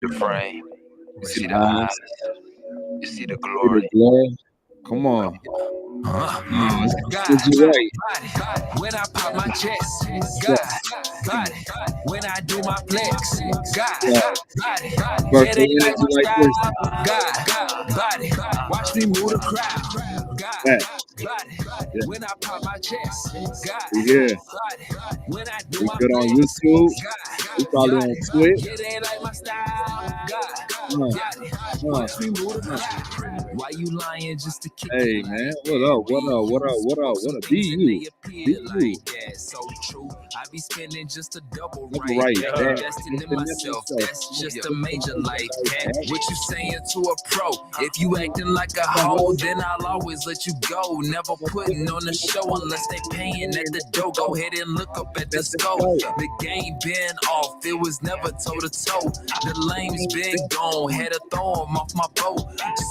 The frame. You see the eyes. eyes. You see the See the glory. glow. Come on. Is you right? When I pop my chest, Yeah. God, when I do my flex, God, it Birthday ain't like energy my like this. style, God, watch me move the crowd, Back. God, Yeah. when I pop my chest, We here. God, when I do We my good on flex, YouTube. We probably God, on Twitch. it ain't like my style, Uh, God, uh, watch me move the uh. crowd. Why you lying just to kick it Hey man, like what that? up? What up? What up? What up? What Some up? Be things and you. they Be appear you. like that. So true. I be spending just a double Never right right back. back. Investing Just in in myself. myself. That's just Just a a major major life life hack. hack. What you saying to a pro? If you acting like a hoe, then I'll always let you go. Never putting on a show unless they paying at the door. Go ahead and look up at the scope. The game been off. It was never toe to toe. The lames been gone. Had to throw 'em off my boat.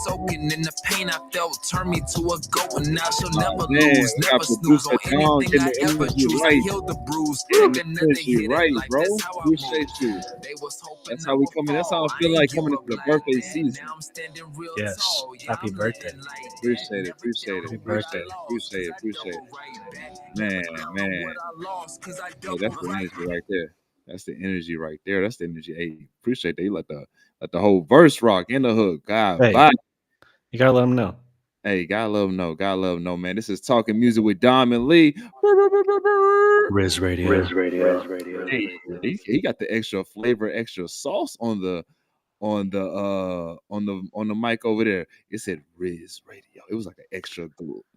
Soaking in the pain I felt turned me to a goat. And now she'll never Man, lose. we got Never snooze producer on Don anything getting I the ever energy choose. I right. healed the bruise. Getting Take the another energy hit right, at life. bro. That's how I Appreciate move. you. They was hoping That's I how we would coming. That's how I fall. I feel ain't like give coming up into the like birthday that. season. Now I'm standing real Yes. tall. Yeah, Happy I'm birthday. living like that. Appreciate it. Never Appreciate it. down Happy on what I birthday. lost, Appreciate 'cause it. I Appreciate double it. right back. Man, Never down on man. what I lost, 'cause I Hey, double that's the right energy back. right there. That's the energy right there. That's the energy. Hey, appreciate that. You let the whole verse rock in the hook. God, Hey. bye. You gotta let them know. Hey, God love him, no. God love him, no, man. This is Talking Music with Diamond Lee. Riz Radio. Hey, he got the extra flavor, extra sauce on the mic over there. It said Riz Radio. It was like an extra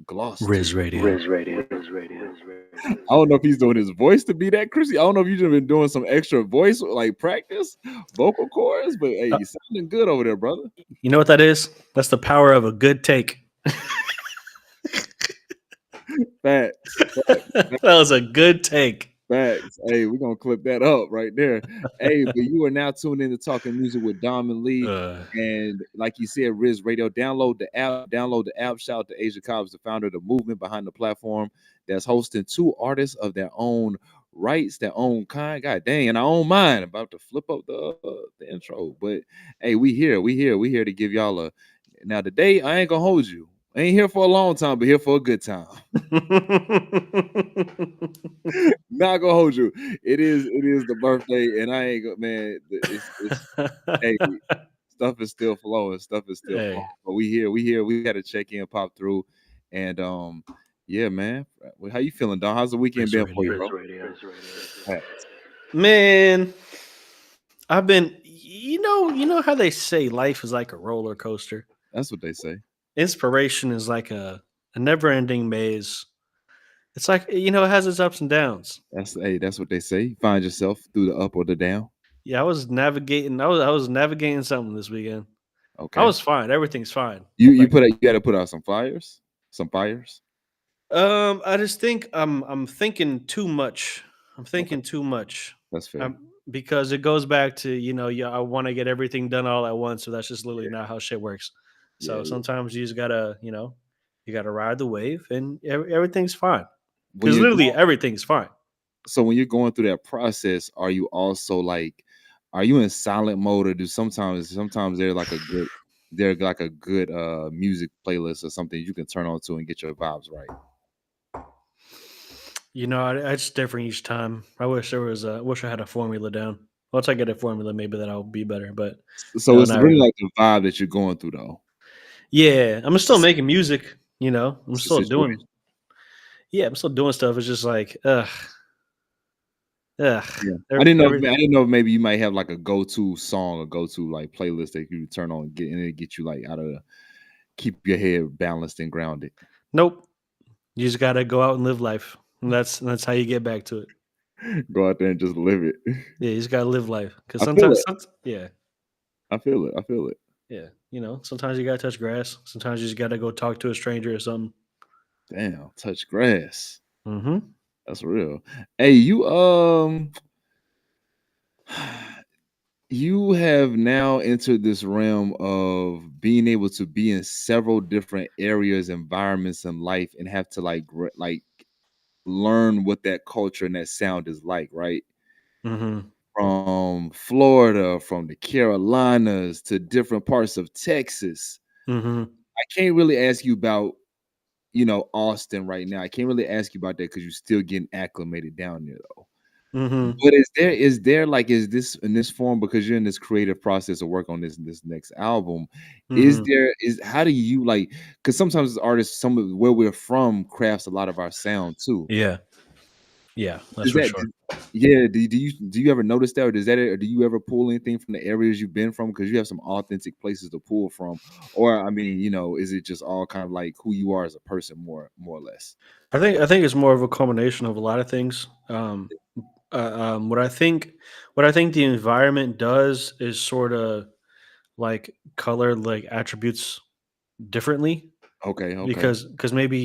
gloss to Riz it. Radio. I don't know if he's doing his voice to be that Chrissy. I don't know if you've just been doing some extra voice like practice, vocal cords, but hey, you sounding good over there, brother. You know what that is? That's the power of a good take. Facts. That was a good take. Facts. Hey, we're gonna clip that up right there. Hey, but you are now tuned in to Talking Music with Diamond Lee. And like you said, Riz Radio, download the app. Shout out to Asia Cobbs, the founder of the movement behind the platform that's hosting two artists of their own rights, their own kind. God dang, and our own mind. About to flip up the intro. But hey, we here to give y'all a now today. I ain't gonna hold you. I ain't here for a long time, but here for a good time. Not gonna hold you. It is the birthday, and I ain't man. It's hey, stuff is still flowing. Flowing. But we here. We had to check in, pop through, and yeah, man. How you feeling, Don? How's the weekend been for you, bro? Man, I've been. You know how they say life is like a roller coaster. That's what they say. Inspiration is like a never-ending maze. It's like it has its ups and downs. That's what they say. You find yourself through the up or the down. Yeah, I was navigating. I was navigating something this weekend. Okay, I was fine. Everything's fine. You got to put out some fires. I just think I'm thinking too much. I'm thinking too much. That's fair. Because it goes back to I want to get everything done all at once, so that's just literally not how shit works. So sometimes you just gotta you gotta ride the wave, and everything's fine. Because literally everything's fine. So when you're going through that process, are you also are you in silent mode, or do sometimes there's like a good music playlist or something you can turn on to and get your vibes right? It's different each time. I wish I had a formula down. Once I get a formula, maybe that'll be better. But so it's really like the vibe that you're going through, though. Yeah, I'm still making music. I'm still doing. Situation. Yeah, I'm still doing stuff. It's just like, ugh. Yeah. I didn't know if maybe you might have like a go-to song, a go-to like playlist that you turn on and get you like keep your head balanced and grounded. Nope. You just gotta go out and live life. And that's how you get back to it. Go out there and just live it. Yeah, you just gotta live life. Because I feel it. Yeah. Sometimes you gotta touch grass. Sometimes you just gotta go talk to a stranger or something. Damn, touch grass. Mm-hmm. That's real. Hey, you have now entered this realm of being able to be in several different areas, environments in life, and have to like learn what that culture and that sound is like, right? Mm-hmm. from Florida, from the Carolinas to different parts of Texas. Mm-hmm. I can't really ask you about, Austin right now. I can't really ask you about that because you're still getting acclimated down there though. Mm-hmm. But is this in this form, because you're in this creative process of work on this next album? How do you like, because sometimes as artists, some of where we're from crafts a lot of our sound too. Yeah, that's for sure. Yeah, do you ever notice that, or do you ever pull anything from the areas you've been from, because you have some authentic places to pull from? Or I mean, is it just all kind of like who you are as a person, more or less? I think it's more of a combination of a lot of things. What I think the environment does is sort of like color like attributes differently, Okay. because maybe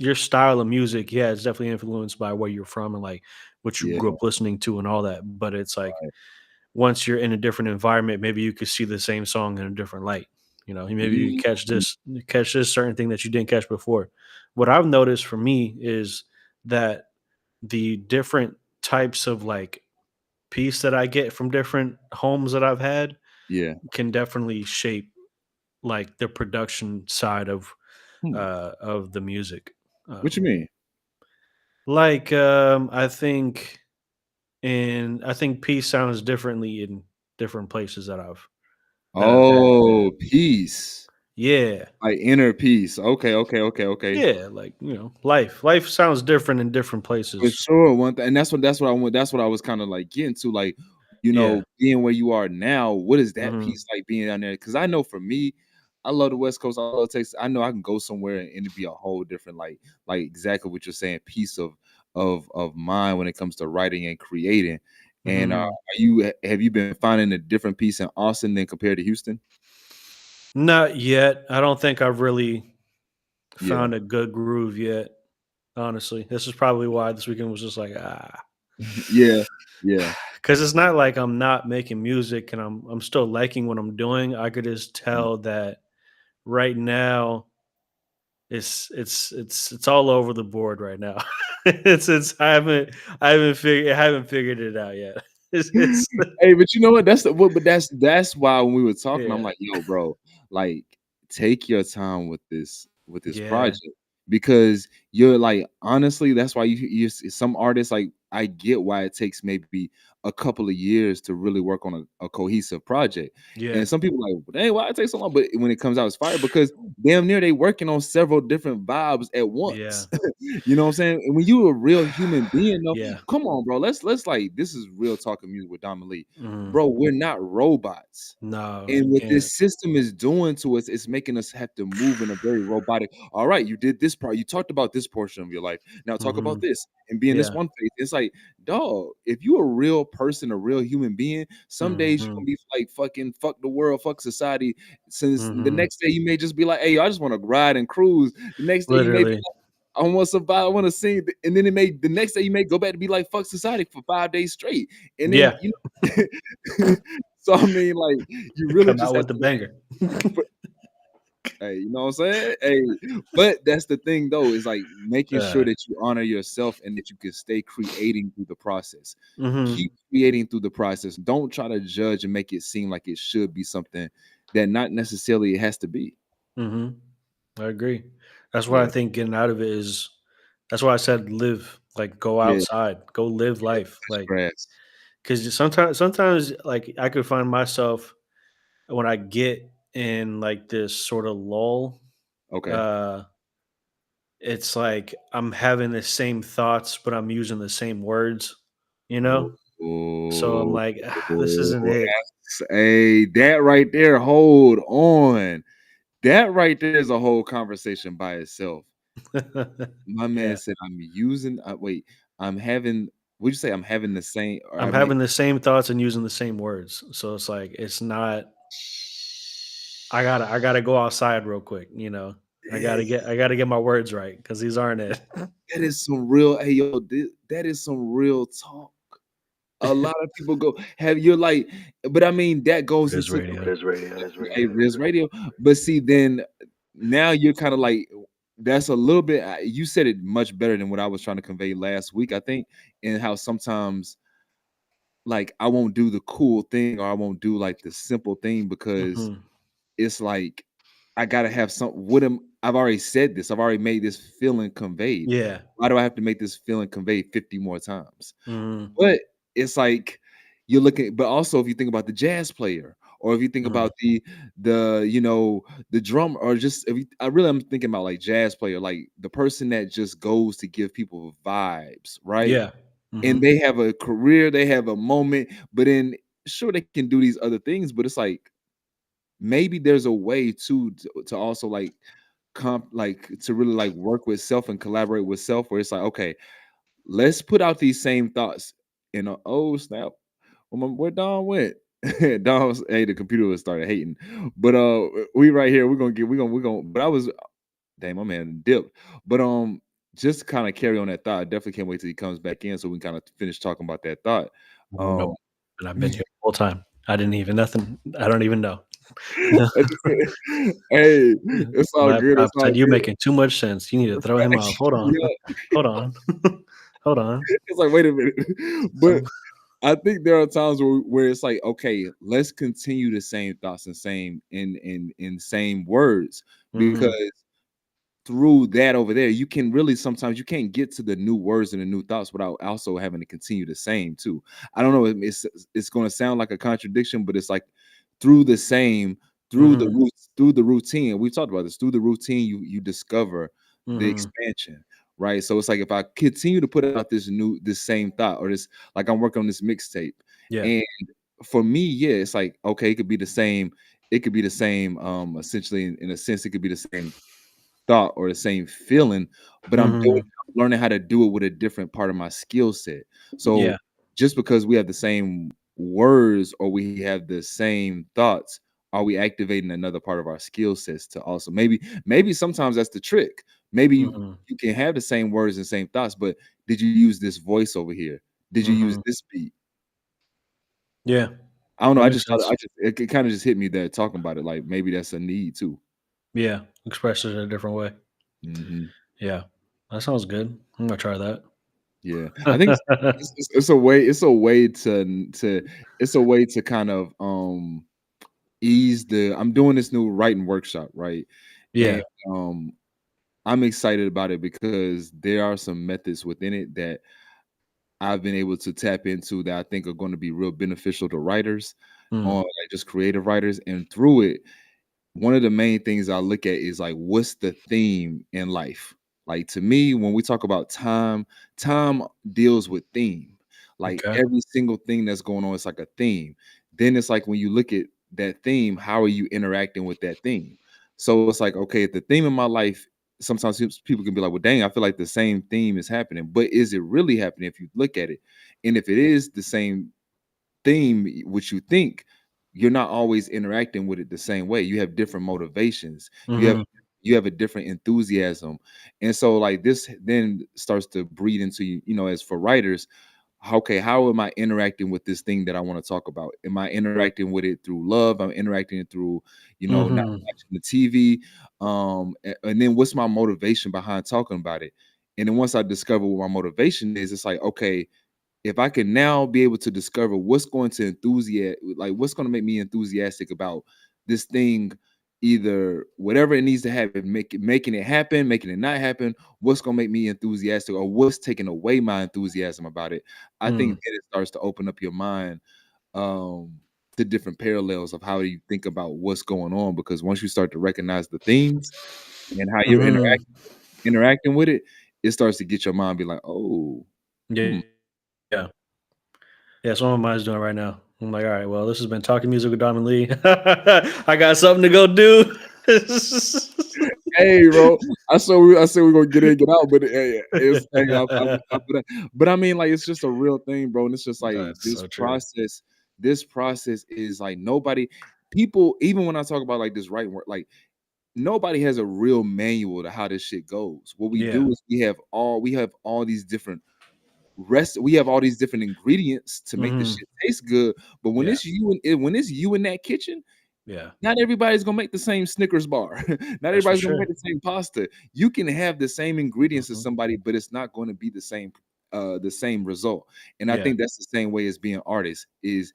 your style of music, yeah, it's definitely influenced by where you're from and like what you Yeah. grew up listening to and all that. But it's like once you're in a different environment, maybe you could see the same song in a different light. Maybe you catch this certain thing that you didn't catch before. What I've noticed for me is that the different types of like peace that I get from different homes that I've had Yeah. can definitely shape like the production side of the music. What you mean? Like I think peace sounds differently in different places that I've had. Peace. Yeah. Like inner peace. Okay. Yeah, like, life sounds different in different For places. sure. One thing, and that's what I want. That's what I was kind of like getting to. Like, Yeah. being where you are now, what is that Mhm. piece like being down there? Because I know for me, I love the West Coast. I love Texas. I know I can go somewhere and it'd be a whole different, like exactly what you're saying, piece of mind when it comes to writing and creating. And Mhm. have you been finding a different piece in Austin than compared to Houston? Not yet. I don't think I've really Yeah. found a good groove yet. Honestly, this is probably why this weekend was just like Yeah. Yeah. because it's not like I'm not making music and I'm still liking what I'm doing. I could just tell that right now it's all over the board right now. it's I haven't figured it out yet. It's Hey, but you know what? That's why when we were talking, I'm yeah, like, yo, bro, like take your time with this yeah. project, because you're like, honestly, that's why you some artists, like, I get why it takes maybe a couple of years to really work on a cohesive project. Yeah. And some people like, well, dang, why it takes so long? But when it comes out, it's fire, because damn near they working on several different vibes at Yeah. once. You know what I'm saying? And when you a real human being, though, Yeah. come on, bro. Let's like, this is real talking music with Dominique. Mhm. Bro, we're not robots. No, And you what can't. this system is doing to us is making us have to move in a very robotic. All right, you did this part. You talked about this portion of your life. Now talk about Mhm. this and be in this Yeah. one phase. It's like, dog, if you're a real person, a real human being, some days you're gonna Mhm. be like, fucking fuck the world, fuck society. Since the Mhm. next day you may just be like, hey, I just want to ride and cruise. The next day you may be Literally. like, I want to survive, I want to sing. And then the next day you may go back to be like, fuck society for 5 days straight. And then Yeah. so I mean, like, you really Come just out have with the to, banger. hey, you know what I'm saying? Hey, but that's the thing though, is like making sure Uh, that you honor yourself and that you can stay creating through the process. mhm. Keep creating through the process. Don't try to judge and make it seem like it should be something that not necessarily it has to be. Mhm. I agree. That's why I Yeah. think getting out of it is that's why I said live, like go Yeah. outside, go live life. Touch Like grass. cuz sometimes like I could find myself when I get in like this sort of lull, Okay. uh it's like I'm having the same thoughts but I'm using the same words, you know? So I'm Oh, like, this isn't it. hey, that right there, hold on. That right there is a whole conversation by itself. My man Yeah. said, "I'm using." Wait, I'm having. Would you say I'm having the same? Or I'm I mean, having the same thoughts and using the same words. So it's like it's not I gotta go outside real quick, you know. I gotta get my words right because these aren't it. that is some real. Hey, yo, that is some real talk. A lot of people go, have you're like, but I mean, that goes Riz into Radio. a Riz Radio. But see, then now you're kind of like, that's a little bit. You said it much better than what I was trying to convey last week, I think, and how sometimes like I won't do the cool thing or I won't do like the simple thing because Mhm. it's like I gotta have some. I've already said this. I've already made this feeling conveyed. Yeah. Why do I have to make this feeling conveyed 50 more times? Mhm. But it's like you're looking, but also if you think about the jazz player, or if you think Mhm. about the drum, or just I'm thinking about like jazz player, like the person that just goes to give people vibes, right? Yeah. And Mhm. they have a career, they have a moment, but then sure they can do these other things, but it's like maybe there's a way to also like like to really like work with self and collaborate with self where it's like, okay, let's put out these same thoughts. Oh snap, where Don went. Don was, hey, the computer was started hating. But we right here, we're gonna but I was damn, my man dipped. But just to kind of carry on that thought, I definitely can't wait till he comes back in so we can kind of finish talking about that thought. No, Um and I've been here the whole time. I didn't even nothing. I don't even know. I just hey, it's all good. Laptop It's all said, "You're good. making too much sense. You need to throw him off. Hold on. Yeah, Hold on. Hold on." it's like, wait a minute. But Some I think there are times where it's like, okay, let's continue the same thoughts and same in same words because Mhm. through that over there, you can really sometimes you can't get to the new words and the new thoughts without also having to continue the same too. I don't know. It's going to sound like a contradiction, but it's like through the same Mhm. through the routine. We talked about this through the routine. You discover the Mhm. expansion, right? So it's like if I continue to put out this same thought or this like I'm working on this mixtape, Yeah. and for me, yeah, it's like okay, it could be the same. It could be the same. Essentially, in a sense, it could be the same thought or the same feeling, but Mhm. I'm learning how to do it with a different part of my skill set. So Yeah. just because we have the same words or we have the same thoughts, are we activating another part of our skill sets to also maybe sometimes that's the trick. Maybe Mhm. you can have the same words and same thoughts, but did you use this voice over here? Did you use Mhm. this beat? Yeah. I don't know. That I makes just thought sense. it kind of just hit me there talking about it. Like maybe that's a need too. Yeah. Express it a different way. Mhm. Yeah. That sounds good. I'm gonna try that. Yeah, I think it's a way it's a way to kind of ease the. I'm doing this new writing workshop, right? And Yeah. um I'm excited about it because there are some methods within it that I've been able to tap into that I think are going to be real beneficial to writers on Mm. like just creative writers. And through it, one of the main things I look at is like what's the theme in life? Like to me, when we talk about time, time deals with theme. Like Okay. every single thing that's going on, it's like a theme. Then it's like when you look at that theme, how are you interacting with that theme? So it's like, okay, if the theme in my life, sometimes people can be like, well, dang, I feel like the same theme is happening. But is it really happening if you look at it? And if it is the same theme, which you think, you're not always interacting with it the same way. You have different motivations. Mhm. You have a different enthusiasm. And so like this then starts to breed into as for writers, okay, how am I interacting with this thing that I want to talk about? Am I interacting with it through love? I'm interacting it through, not Mhm. watching the TV. And then what's my motivation behind talking about it? And then once I discover what my motivation is, it's like, okay, if I can now be able to discover what's going to what's going to make me enthusiastic about this thing, either whatever it needs to happen, making it happen, making it not happen, what's going to make me enthusiastic or what's taking away my enthusiasm about it. I think Mm. then it starts to open up your mind um to different parallels of how you think about what's going on because once you start to recognize the themes and how you're Mhm. interacting with it, it starts to get your mind be like, oh, Yeah. hmm, Yeah. Yeah, that's what my mind's doing right now. I'm like, all right, well, this has been Talking Music with Diamond Lee. I got something to go do. hey, bro. I said we're gonna get in, get out, but it's hey, but I mean, like, it's just a real thing, bro. And it's just like That's so true. this process is like nobody, people, even when I talk about like this writing work, like nobody has a real manual to how this shit goes. What we Yeah. do is we have all these different we have all these different ingredients to make this Mhm. shit taste good. But when Yeah. it's you in that kitchen, Yeah. not everybody's gonna make the same Snickers bar. Not That's for everybody's gonna sure. make the same pasta. You can have the same ingredients as Mhm. somebody, but it's not going to be the same the same result. And I Yeah. think that's the same way as being artists is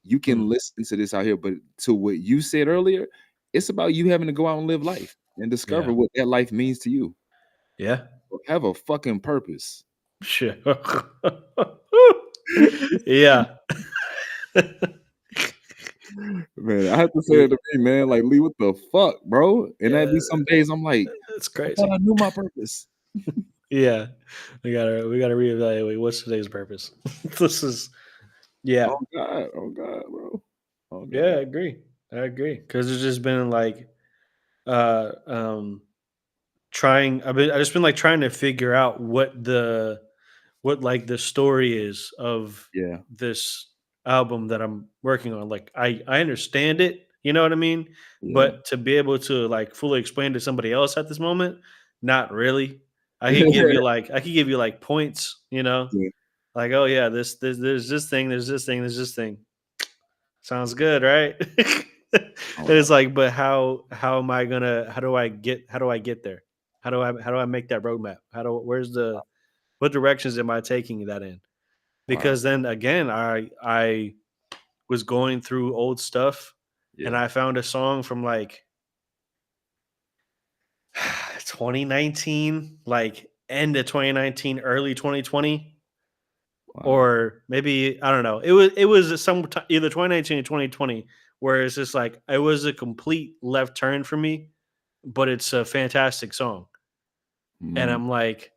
you can Mm. listen to this out here, but to what you said earlier, it's about you having to go out and live life and discover Yeah. what that life means to you. Yeah. Have a fucking purpose. Sure. Yeah. Man, I have to say it to me, man. Like, Lee, what the fuck, bro? And that'd be Yeah. some days I'm like, That's I thought crazy. I knew my purpose. Yeah. We gotta reevaluate what's today's purpose. This is yeah. Oh God, bro. Oh God. Yeah, I agree. Because it's just been like uh um I just been like trying to figure out what like the story is of Yeah. this album that I'm working on. Like I understand it, you know what I mean? Yeah. But to be able to like fully explain to somebody else at this moment, not really. I could give you like points, you know? Yeah. Like, oh yeah, this there's this thing, there's this thing, there's this thing. Sounds good, right? Oh, And it's like, but how am I gonna how do I get there? How do I make that roadmap? What directions am I taking that in? wow. Because then again, I was going through old stuff and Yeah. I found a song from like 2019, like end of 2019, early 2020. Wow. Or maybe I don't know. It was some either 2019 or 2020 where it's just like it was a complete left turn for me, but it's a fantastic song. And Mm. I'm like,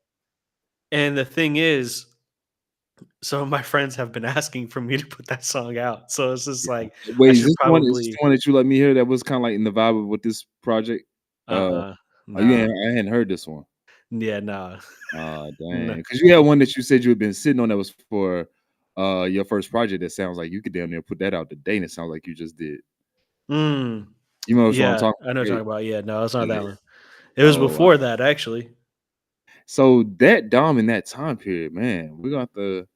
and the thing is, some of my friends have been asking for me to put that song out. So it's just like Wait, I is should this the probably one that you let me hear that was kind of like in the vibe of with this project? Oh, nah. I hadn't heard this one. Yeah, nah. Oh, No. dang. Because you had one that you said you had been sitting on that was for your first project that sounds like you could down there put that out today, and it sounds like you just did. Mm, You know what I'm yeah, talking I know what about? you're talking about. Yeah, no, it's not Yeah. that one. It was Oh, wow. before that, actually. So that Dom in that time period, man, we're gonna have to.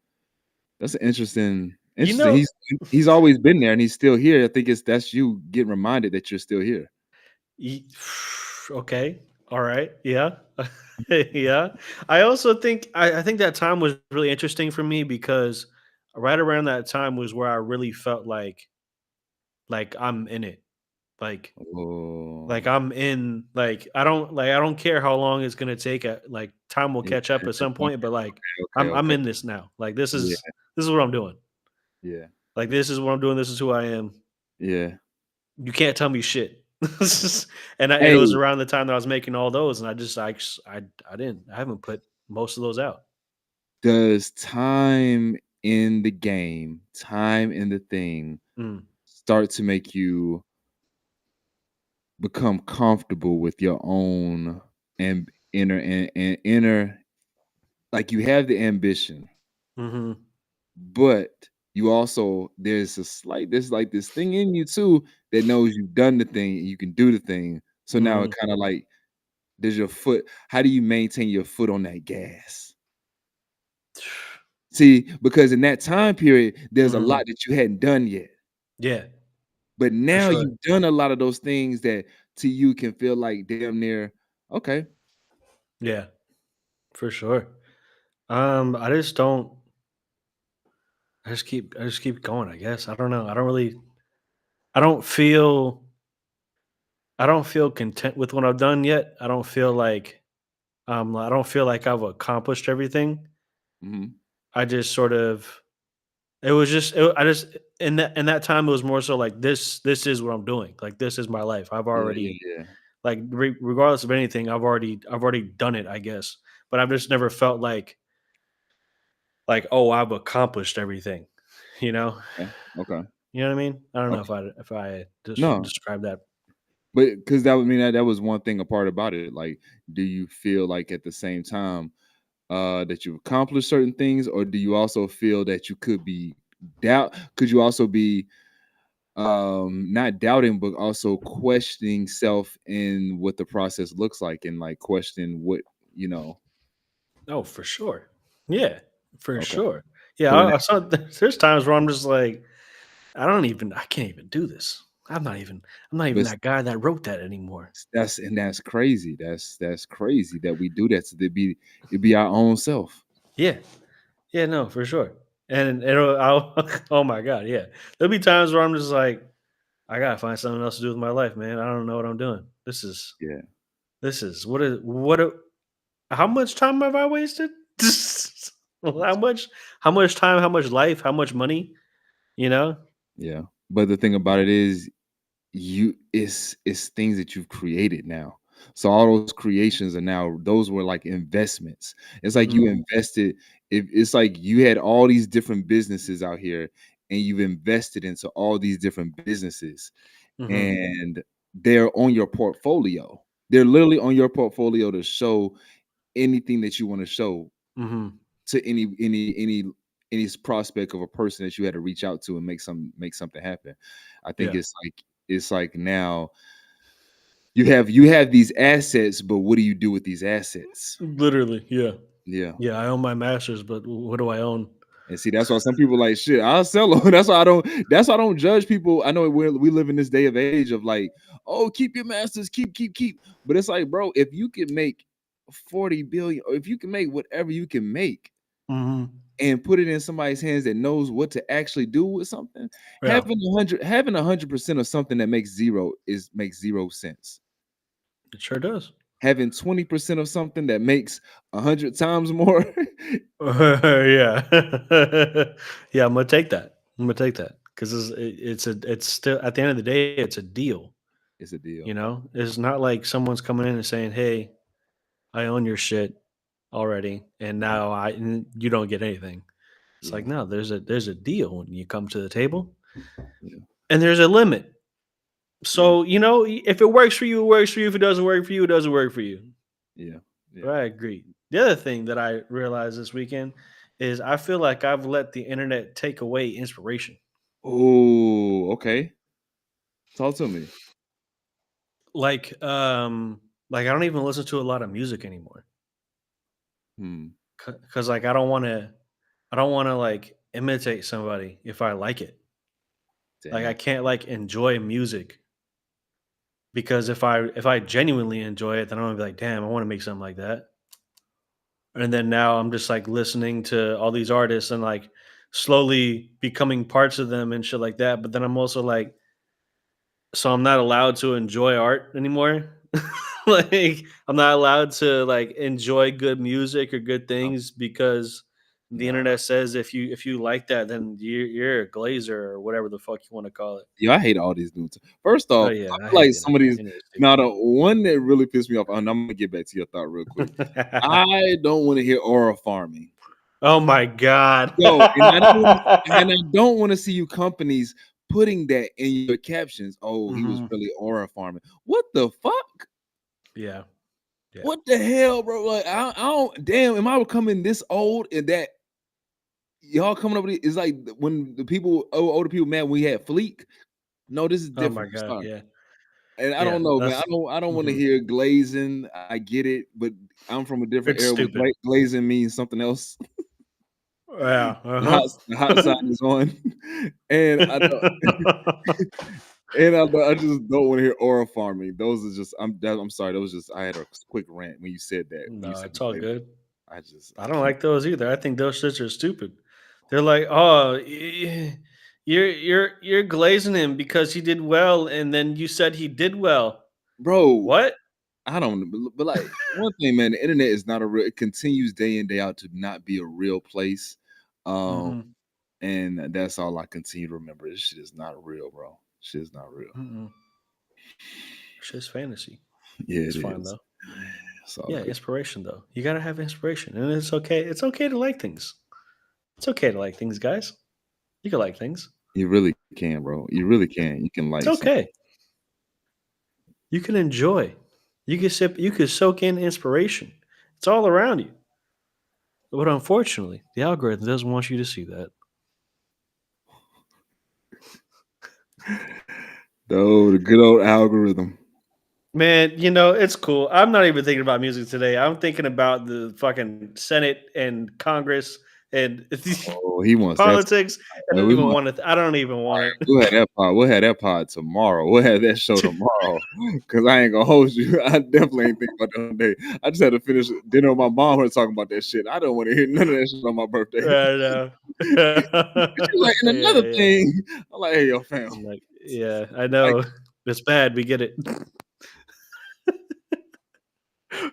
That's an interesting. You know, He's always been there and he's still here. I think that's you getting reminded that you're still here. okay, all right, yeah, yeah. I also think I think that time was really interesting for me because right around that time was where I really felt like I'm in it, like Oh, I'm in like I don't care how long it's gonna take. Like time will yeah. catch up at some point, but like Okay, I'm okay. in this now. Like this Yeah, is what I'm doing. yeah, Like this is what I'm doing. This is who I am. yeah. You can't tell me shit. And it Hey, was around the time that I was making all those, and I haven't put most of those out. does time in the game, time in the thing, Mm. start to make you become comfortable with your own and inner, like you have the ambition, Hmm. but you also there's like this thing in you too that knows you've done the thing and you can do the thing. So now it Hmm. kind of like there's your foot. How do you maintain your foot on that gas? See, because in that time period, there's a Hmm. lot that you hadn't done yet. Yeah, But for now sure. you've done a lot of those things that to you can feel like damn near okay. Yeah, for sure. I just don't. I just keep going. I guess I don't know. I don't feel. I don't feel content with what I've done yet. I don't feel like. I don't feel like I've accomplished everything. Mhm. I just sort of. It was just. I just in that time it was more so like this. This is what I'm doing. Like this is my life. I've Yeah, already yeah, like regardless of anything, I've already done it. I guess, but I've just never felt like oh I've accomplished everything. You know. yeah. Okay. You know what I mean? I don't know Okay. if I just No, describe that. but because that would mean that was one thing apart about it. Like, do you feel like at the same time that you've accomplished certain things, or do you also feel that you could be could you also be not doubting but also questioning self in what the process looks like and like question what you know. Oh, for sure. Yeah, for Okay. sure. Yeah, So I saw. There's times where I'm just like, I can't even do this. I'm not even but that guy that wrote that anymore. that's crazy. That's crazy that we do that to be our own self. Yeah, Yeah, no, for sure. And I'll oh my god, yeah. There'll be times where I'm just like, I gotta find something else to do with my life, man. I don't know what I'm doing. Yeah. This is how much time have I wasted? How much time, how much life, how much money, you know? Yeah. But the thing about it is it's things that you've created now. So all those creations are now those were like investments. It's like you Mhm, invested it's like you had all these different businesses out here and you've invested into all these different businesses mhm, and they're on your portfolio. They're literally on your portfolio to show anything that you want to show mhm. to any prospect of a person that you had to reach out to and make something happen. I think Yeah. it's like now you have these assets, but what do you do with these assets? Literally, yeah. Yeah. Yeah, I own my masters, but what do I own? And see, that's why some people like shit. I'll sell them. That's why I don't judge people. I know we live in this day of age of like, oh, keep your masters, keep. But it's like, bro, if you can make 40 billion, or if you can make whatever you can make, Mhm. and put it in somebody's hands that knows what to actually do with something, Yeah, having 100% of something that makes zero sense. it sure does. Having 20% of something that makes 100 times more, Yeah. Yeah, I'm gonna take that. I'm gonna take that because it's still at the end of the day, it's a deal. it's a deal. You know, it's not like someone's coming in and saying, "Hey, I own your shit already, and now you don't get anything." It's Yeah, like no, there's a deal when you come to the table, yeah, and there's a limit. yeah, So if it works for you, it works for you. If it doesn't work for you, it doesn't work for you. yeah, yeah. But I agree. The other thing that I realized this weekend is I feel like I've let the internet take away inspiration. Oh, okay. Talk to me. Like, like I don't even listen to a lot of music anymore Hmm. because like I don't want to like imitate somebody if I like it. Like I Damn. can't like enjoy music because if I genuinely enjoy it, then I'm gonna be like, damn, I want to make something like that. And then now I'm just like listening to all these artists and like slowly becoming parts of them and shit like that. But then I'm also like, so I'm not allowed to enjoy art anymore. Like I'm not allowed to like enjoy good music or good No, things because the nah. internet says if you like that, then you're a glazer or whatever the fuck you want to call it. Yo, I hate all these dudes. First Oh off, yeah, I I feel hate like the some internet. of these Internet's now stupid. the one that really pissed me off, and I'm gonna get back to your thought real quick. I don't want to hear aura farming. Oh my god. Yo, and I don't want to see you companies putting that in your captions. Oh, he was Hmm. really aura farming. What the fuck? Yeah, yeah. What the hell, bro? Like, I don't damn. Am I becoming this old and that y'all coming up with it? It's like when the people, older people, man, we had Fleek. No, this is Oh my different. I'm god. sorry. Yeah, And I yeah. don't know, man. That's I don't want to mhm. hear glazing. I get it, but I'm from a different It's era where stupid. glazing means something else. Yeah. Uh-huh. The hot side is on, and I don't. And I just don't want to hear aura farming. Those are just I'm sorry. Those just I had a quick rant when you said that. When you No, said it's all glazing. good. I I don't can't. like those either. I think those shits are stupid. They're like, "Oh, you're glazing him because he did well, and then you said he did well." Bro, What? I don't but like one thing, man, the internet is not a real it continues day in, day out to not be a real place. Um, Mhm, and that's all I continue to remember. This shit is not real, bro. Shit is not real. mm-mm. Shit's fantasy. Yeah, It's it fine is. though. It's all Yeah, good. inspiration though. You gotta have inspiration, and it's okay. It's okay to like things. It's okay to like things, guys. You can like things. You really can, bro. You really can. You can It's like some okay. You can enjoy. You can sip. You can soak in inspiration. It's all around you. But unfortunately, the algorithm doesn't want you to see that. oh, the good old algorithm. Man, it's cool. I'm not even thinking about music today. I'm thinking about the fucking Senate and Congress And Oh, he wants politics. I don't we even want- want it. I don't even want it. We'll have that pod. We'll have that pod tomorrow. We'll have that show tomorrow. Cause I ain't gonna hold you. I definitely ain't think about that one day. I just had to finish dinner with my mom. We're talking about that shit. I don't want to hear none of that shit on my birthday. I know. She's like, and another thing. I'm like, hey, yo, fam. I'm like, yeah, I know. It's bad. We get it.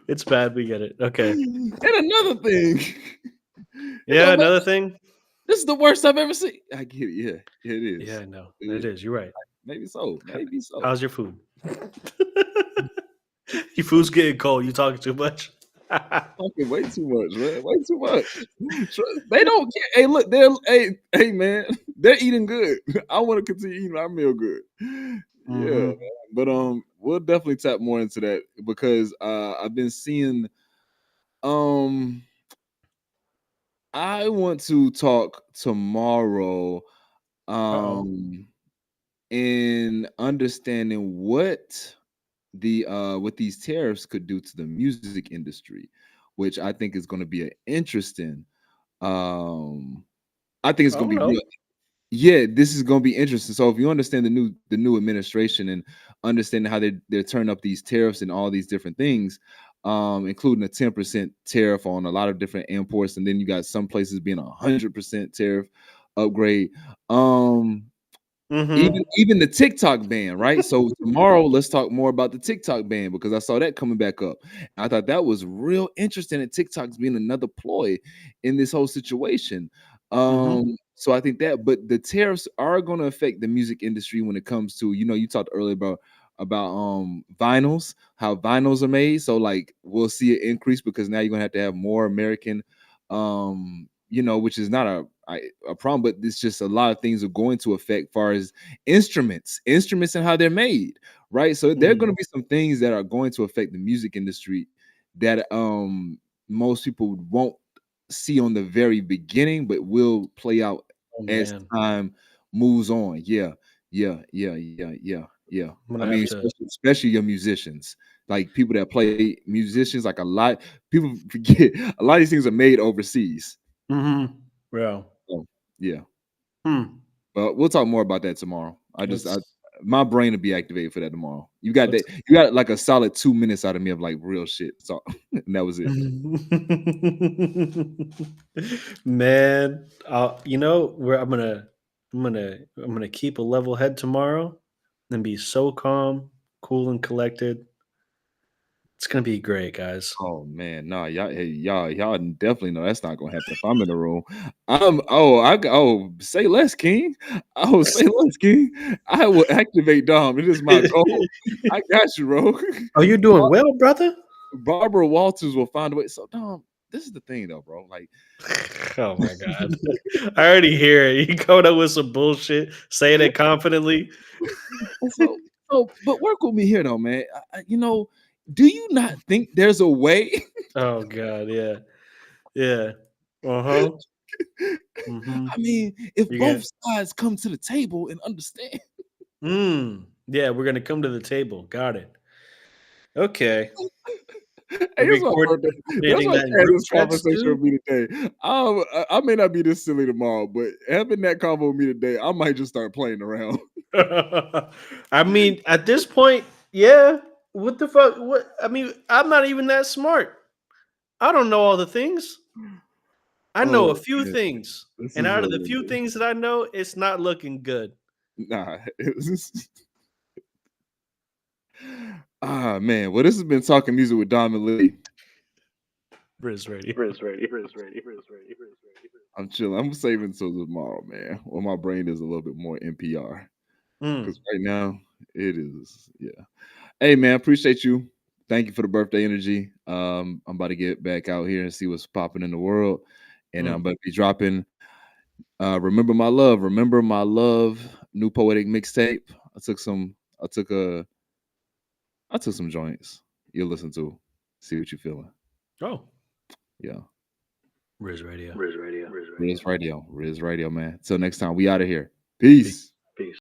It's bad. We get it. Okay. And another thing. Yeah, another thing. This is the worst I've ever seen. I get it. Yeah, it is. Yeah, no, it is. You're right. Maybe so. Maybe so. How's your food? Your food's getting cold. You talking too much. Fucking way too much, man. Way too much. They don't care. Hey, look, hey, man, they're eating good. I want to continue eating our meal good. Yeah, man. But we'll definitely tap more into that because I've been seeing I want to talk tomorrow in understanding what these tariffs could do to the music industry, which I think is going to be an interesting I think it's going to be real. Yeah, this is going to be interesting. So if you understand the new administration and understanding how they're turning up these tariffs and all these different things, including a 10% tariff on a lot of different imports, and then you got some places being 100% tariff upgrade. Even the TikTok ban, right? So tomorrow, let's talk more about the TikTok ban because I saw that coming back up. I thought that was real interesting, and TikTok's being another ploy in this whole situation. So I think that, but the tariffs are going to affect the music industry when it comes to, you talked earlier about vinyls, how vinyls are made. So like we'll see an increase because now you're gonna have more American, which is not a problem, but it's just a lot of things are going to affect far as instruments and how they're made, right? So there are going to be some things that are going to affect the music industry that most people won't see on the very beginning, but will play out as time moves on. Yeah. I mean, especially your musicians, like people that play musicians, like a lot people forget a lot of these things are made overseas. Yeah. So, yeah. But we'll talk more about that tomorrow. My brain will be activated for that tomorrow. You got like a solid 2 minutes out of me of like real shit. So and that was it. Man, where I'm gonna keep a level head tomorrow and be so calm, cool, and collected. It's gonna be great, guys. Oh man, no, y'all definitely know that's not gonna happen if I'm in the room. Say less, King. Say less, King. I will activate Dom. It is my goal. I got you, bro. Are you doing well, brother? Barbara Walters will find a way. So Dom, this is the thing though, bro. Like, oh my god, I already hear it. You going up with some bullshit, saying it confidently. But work with me here though, man. Do you not think there's a way? Oh God, yeah. I mean, if both sides come to the table and understand. Yeah, we're gonna come to the table. Got it. Okay. Hey, that's this conversation with me today. I may not be this silly tomorrow, but having that convo with me today, I might just start playing around. I mean, at this point, yeah. What the fuck? What? I mean, I'm not even that smart. I don't know all the things. I know a few things, and out of the few things that I know, it's not looking good. Nah. Man. Well, this has been Talking Music with Dom and Lee. Riz ready. I'm chilling. I'm saving until tomorrow, man. Well, my brain is a little bit more NPR. Because right now, it is, yeah. Hey, man, appreciate you. Thank you for the birthday energy. I'm about to get back out here and see what's popping in the world. And I'm about to be dropping Remember My Love, new poetic mixtape. I took some joints. You'll listen to, see what you're feeling. Oh. Yeah. Riz Radio, man. Till next time, we out of here. Peace.